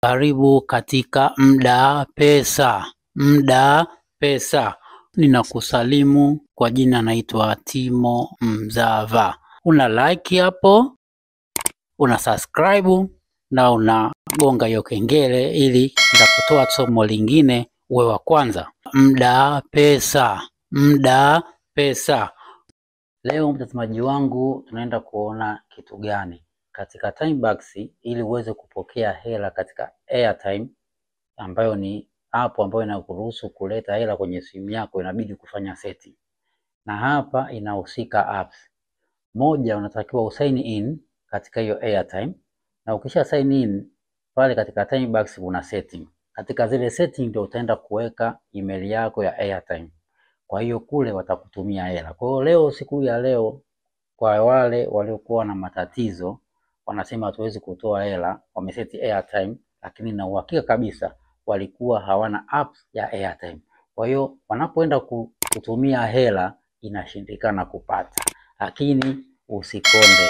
Karibu katika Mda Pesa. Mda Pesa. Ninakusalimu kwa jina, naitwa Timo Mzava. Una like hapo, una subscribe na unagonga hiyo kengele ili nitapotoa somo lingine uwe wa kwanza. Mda Pesa. Mda Pesa. Leo mtazamaji wangu, tunaenda kuona kitu gani katika Timebucks ili uweze kupokea hela katika airtime, ambayo ni app ambayo inakuruhusu kuleta hela kwenye simu yako. Inabidi kufanya setting, na hapa inahusika apps. Moja, unatakiwa usign in katika hiyo airtime, na ukisha sign in pale katika Timebucks kuna setting. Katika zile setting ndio utaenda kuweka email yako ya airtime. Kwa hiyo kule watakutumia hela. Kwa hiyo leo, siku ya leo, kwa wale waliokuwa na matatizo wanasema hatuwezi kutoa hela, wameseti airtime lakini na uhakika kabisa walikuwa hawana apps ya airtime. Kwa hiyo wanapoenda kutumia hela inashindikana kupata. Lakini usikonde,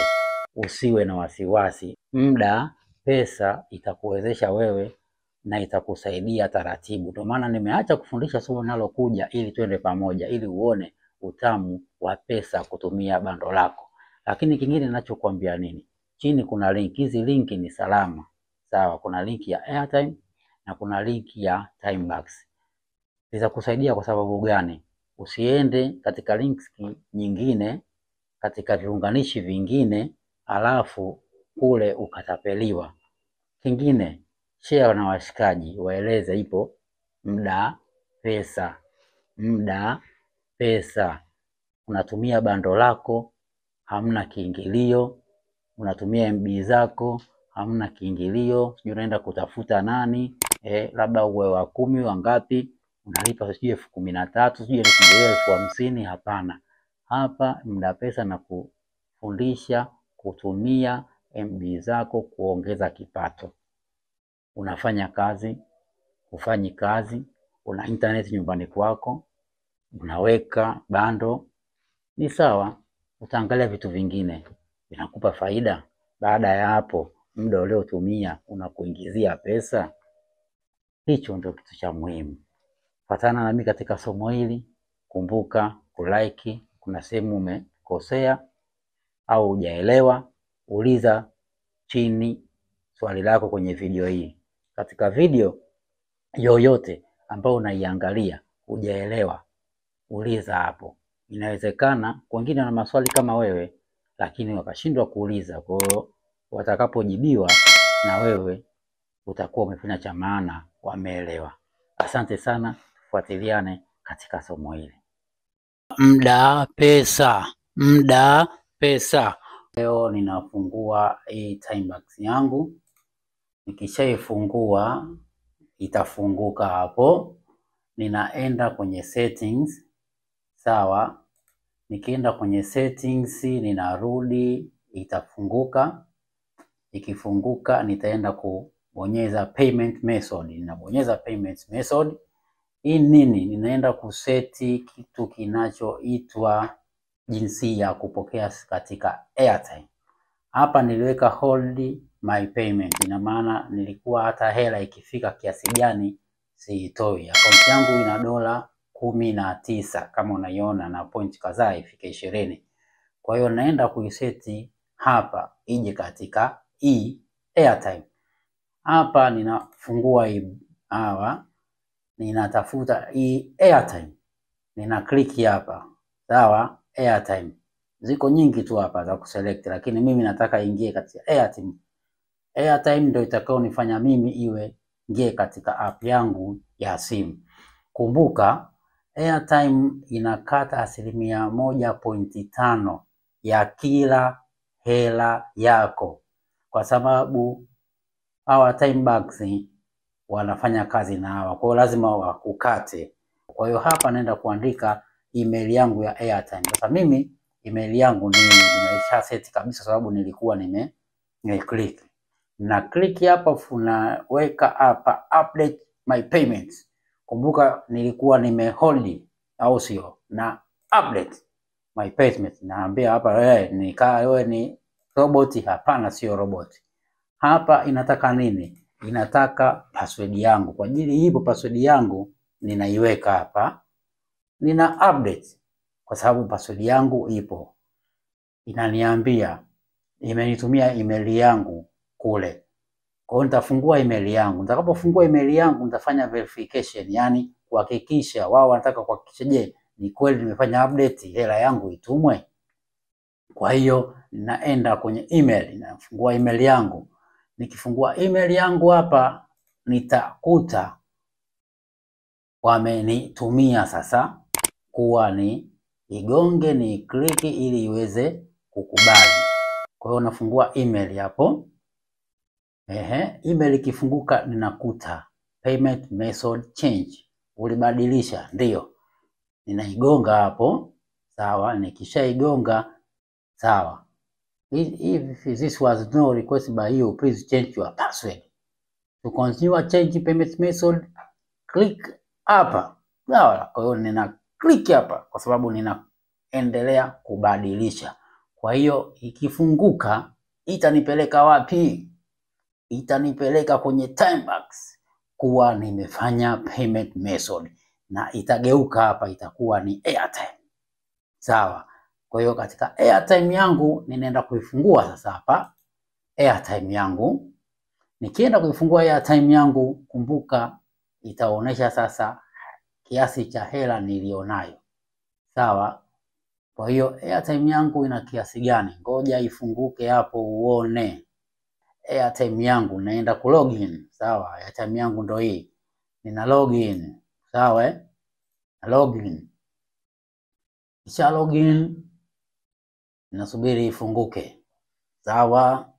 usiwe na wasiwasi. Mda Pesa itakuwezesha wewe na itakusaidia taratibu. Ndio maana nimeacha kufundisha somo linalokuja ili twende pamoja, ili uone utamu wa pesa kutumia bando lako. Lakini kingine ninachokuambia nini? Chini kuna link. Hizi link ni salama. Sawa, kuna link ya airtime na kuna link ya Timebucks. Zitakusaidia kwa sababu gani? Usiende katika links nyingine, katika viunganishi vingine, alafu kule ukatapeliwa. Kingine, share na washikaji, waeleze ipo Mda Pesa. Mda Pesa. Unatumia bando lako, hamna kiingilio. Unatumia MB zako, hamna kiingilio. Sijui unaenda kutafuta nani, labda uwe wa 10 wangapi, unalipa sijui 13,000, sijui 50,000. Hapana. Hapa Mda Pesa na kufundisha kutumia MB zako kuongeza kipato. Unafanya kazi, ufanyi kazi, una internet nyumbani kwako, unaweka bando, ni sawa. Utaangalia vitu vingine vinakupa faida. Baada ya hapo, muda uliotumia unakuingizia pesa. Hicho ndio kitu cha muhimu. Fatana nami katika somo hili. Kumbuka kulike. Kuna sehemu umekosea au hujaelewa, uliza chini swali lako kwenye video hii. Katika video yoyote ambayo unaiangalia hujaelewa, uliza hapo. Inawezekana wengine wana maswali kama wewe lakini wakashindwa kuuliza. Kwa hiyo watakapojibiwa na wewe utakuwa umefanya cha maana, wameelewa. Asante sana, tufuatiliane katika somo hili. Mda Pesa. Mda Pesa. Leo ninafungua hii Timebucks yangu. Nikishaifungua itafunguka hapo. Ninaenda kwenye settings. Sawa. Nikienda kwenye settings, ninarudi, itafunguka. Ikifunguka nitaenda kubonyeza payment method. Ninabonyeza payment method. Hii nini? Ninaenda kuseti kitu kinachoitwa jinsi ya kupokea katika airtime. Hapa niliweka hold my payment. Ina maana nilikuwa hata hela ikifika kiasi gani siitoi. Akaunti yangu ina $19 kama unaiona, na point kadhaa ifike 20. Kwa hiyo naenda kuiseti hapa ije katika hii airtime. Hapa ninafungua hii hawa, ninatafuta hii airtime. Nina click hapa. Sawa, airtime. Ziko nyingi tu hapa za kuselect, lakini mimi nataka ingie katika airtime. Airtime ndio itakao nifanya mimi ingie katika app yangu ya simu. Kumbuka airtime inakata 1.5% ya kila hela yako, kwa sababu hawa Timebucks wanafanya kazi na hawa, kwa hiyo lazima wakukate. Kwa hiyo hapa naenda kuandika email yangu ya airtime. Sasa mimi email yangu nimeisha set kabisa, sababu nilikuwa click. Na click hapa, unaweka hapa update my payments. Kumbuka nilikuwa hold, au sio? Na update my payments. Naambia hapa wewe ni robot. Hapana, sio robot. Hapa inataka nini? inataka password yangu. Kwa ajili hiyo password yangu ninaiweka hapa. Nina update kwa sababu password yangu ipo. Inaniambia imenitumia email yangu kule. Kwa hiyo nitafungua email yangu. Nitakapofungua email yangu nitafanya verification, yani kuhakikisha wao wanataka kuhakikisha je, ni kweli nimefanya update hela yangu itumwe. Kwa hiyo ninaenda kwenye email, ninafungua email yangu. Nikifungua email yangu hapa nitakuta wamenitumia sasa kuwa ni igonge ni click ili iweze kukubali. Kwa hiyo nafungua email hapo. Email ikifunguka ninakuta payment method change. Ulibadilisha, ndio. Ninaigonga hapo. Sawa, nikishaigonga sawa. If this was no request by you, please change your password. To continue change payment method, click hapa. Sawa, kwa hiyo nina click hapa kwa sababu ninaendelea kubadilisha. Kwa hiyo ikifunguka itanipeleka wapi? Itanipeleka kwenye Timebox kuwa nimefanya payment method na itageuka hapa itakuwa ni airtime. Sawa. Kwa hiyo katika airtime yangu ninaenda kuifungua sasa hapa airtime yangu. Nikienda kuifungua airtime yangu, kumbuka itaonesha sasa kiasi cha hela nilionayo. Sawa. Kwa hiyo airtime yangu ina kiasi gani? Ngoja ifunguke hapo uone. Airtime yangu naenda ku login. Sawa, airtime yangu ndo hii. Nina login. Sawa na login. Kisha login nasubiri ifunguke. Sawa.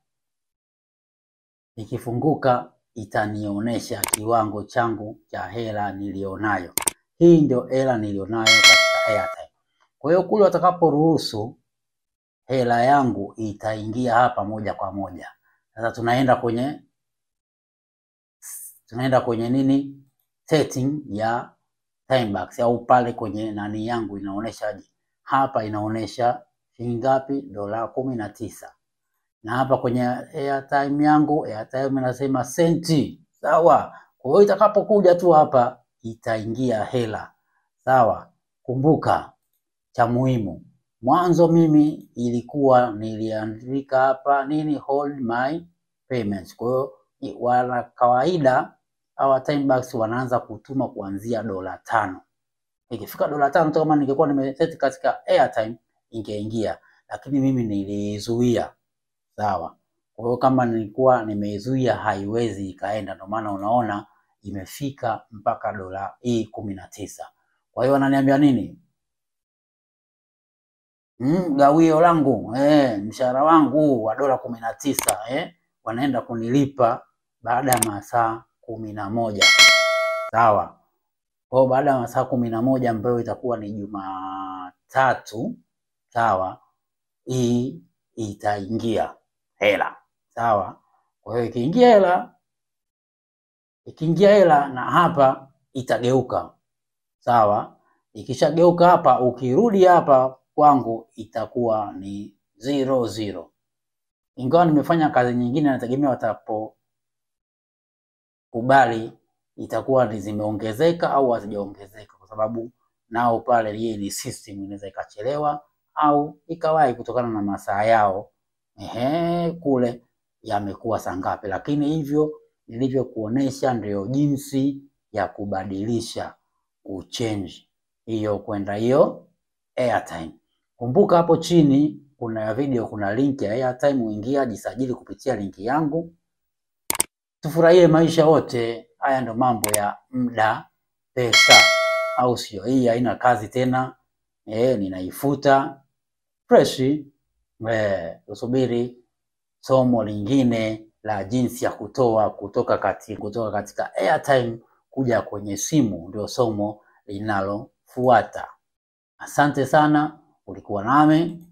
Ikifunguka itanionyesha kiwango changu cha hela nilionayo. Hii ndio hela nilionayo katika airtime. Kwa hiyo kule watakaporuhusu hela yangu itaingia hapa moja kwa moja. Sasa tunaenda kwenye nini? Setting ya Timebox au pale kwenye nani yangu inaoneshaje? Hapa inaonesha shilingi ngapi? $19. Na hapa kwenye airtime yangu, airtime inasema senti. Sawa. Kwa hiyo itakapokuja tu hapa itaingia hela. Sawa. Kumbuka cha muhimu. Mwanzo mimi ilikuwa niliandika hapa nini, hold my payments. Kwa hiyo wana kawaida hawa Timebox wanaanza kutuma kuanzia $5. Ikifika $5 kama ningekuwa nimeset katika airtime ingeingia, lakini mimi nilizuia. Sawa. Kwa hiyo kama nilikuwa nimeizuia haiwezi ikaenda, ndio maana unaona imefika mpaka $19. Kwa hiyo wananiambia nini? Gawio langu, mshahara wangu wa $19, wanaenda kunilipa baada ya masaa 11. Sawa. Kwa hiyo baada ya masaa 11 ambayo itakuwa ni Jumatatu, sawa, hii itaingia hela. Sawa. Kwa hiyo ikiingia hela na hapa itageuka. Sawa. Ikishageuka hapa, ukirudi hapa kwangu itakuwa ni 00. Ingawa nimefanya kazi nyingine, nategemea watapokubali itakuwa ni zimeongezeka au hazijaongezeka, kwa sababu nao pale hii ni system, inaweza ikachelewa au ikawahi kutokana na masaa yao. Kule yamekuwa saa ngapi, lakini hivyo nilivyokuonesha ndio jinsi ya kubadilisha uchange hiyo kwenda hiyo airtime. Kumbuka hapo chini kuna video, kuna link ya airtime, uingia jisajili kupitia linki yangu. Tufurahie maisha wote. Haya ndo mambo ya muda pesa, au sio? Hii haina kazi tena. Ninaifuta fresh. Usubiri somo lingine la jinsi ya kutoa kutoka katika airtime kuja kwenye simu, ndio somo linalofuata. Asante sana, ulikuwa nami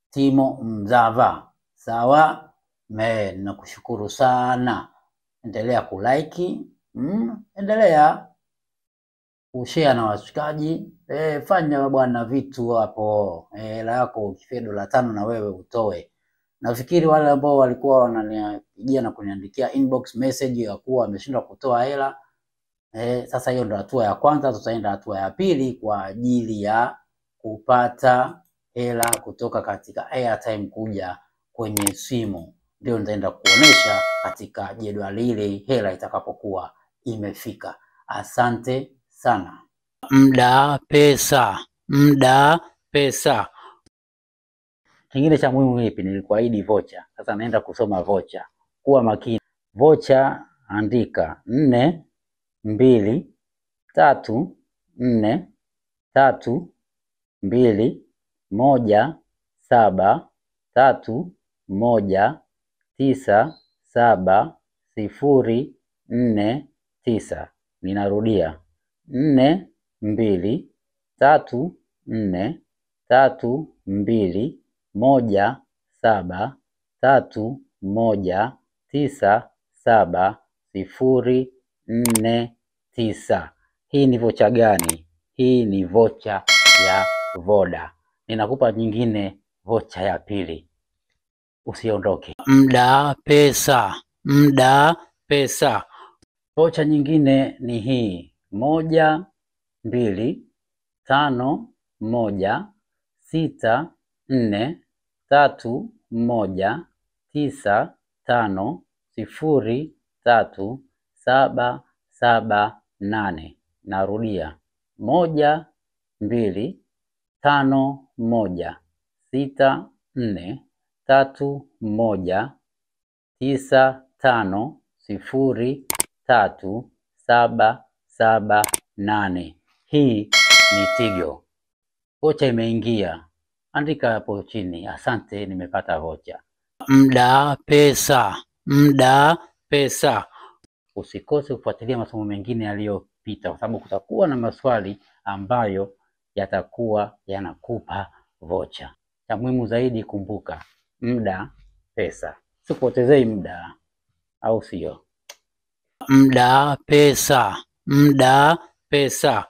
Timo Mzava. Sawa, ninakushukuru sana. Endelea kulike, endelea kushare na washikaji. Fanya bwana vitu hapo. Hela yako ukifia $5 na wewe utoe. Nafikiri wale ambao walikuwa wananipigia na kuniandikia inbox message ya kuwa wameshindwa kutoa hela, sasa hiyo ndio hatua ya kwanza. Tutaenda hatua ya pili kwa ajili ya kupata hela kutoka katika airtime kuja kwenye simu. Ndio nitaenda kuonesha katika jedwali ile hela itakapokuwa imefika. Asante sana. Muda pesa, muda pesa. Kingine cha muhimu hipi, nilikuahidi vocha. Sasa naenda kusoma vocha. Kuwa makini. Vocha andika 4 2 3 4 3 2 1 7 3 1 9 7 0 4 9. Ninarudia 4 2 3 4 3 2 1 7 3 1 9 7 0 4 9. Hii ni vocha gani? Hii ni vocha ya Voda. Ninakupa nyingine, vocha ya pili. Usiondoke. Muda pesa, muda pesa. Vocha nyingine ni hii 1 2 5 1 6 4 3 1 9 5 0 3 7 7 8. Narudia 1 2 5 1 6 4 3 1 9 5 0 3 7 7 8. Hii ni Tigo. Vocha imeingia. Andika hapo chini, asante nimepata vocha. Muda pesa, muda pesa. Usikose kufuatilia masomo mengine yaliyopita, kwa sababu kutakuwa na maswali ambayo yatakuwa yanakupa vocha. Cha muhimu zaidi, kumbuka muda pesa. Usipotezei muda, au sio? Muda pesa, muda pesa.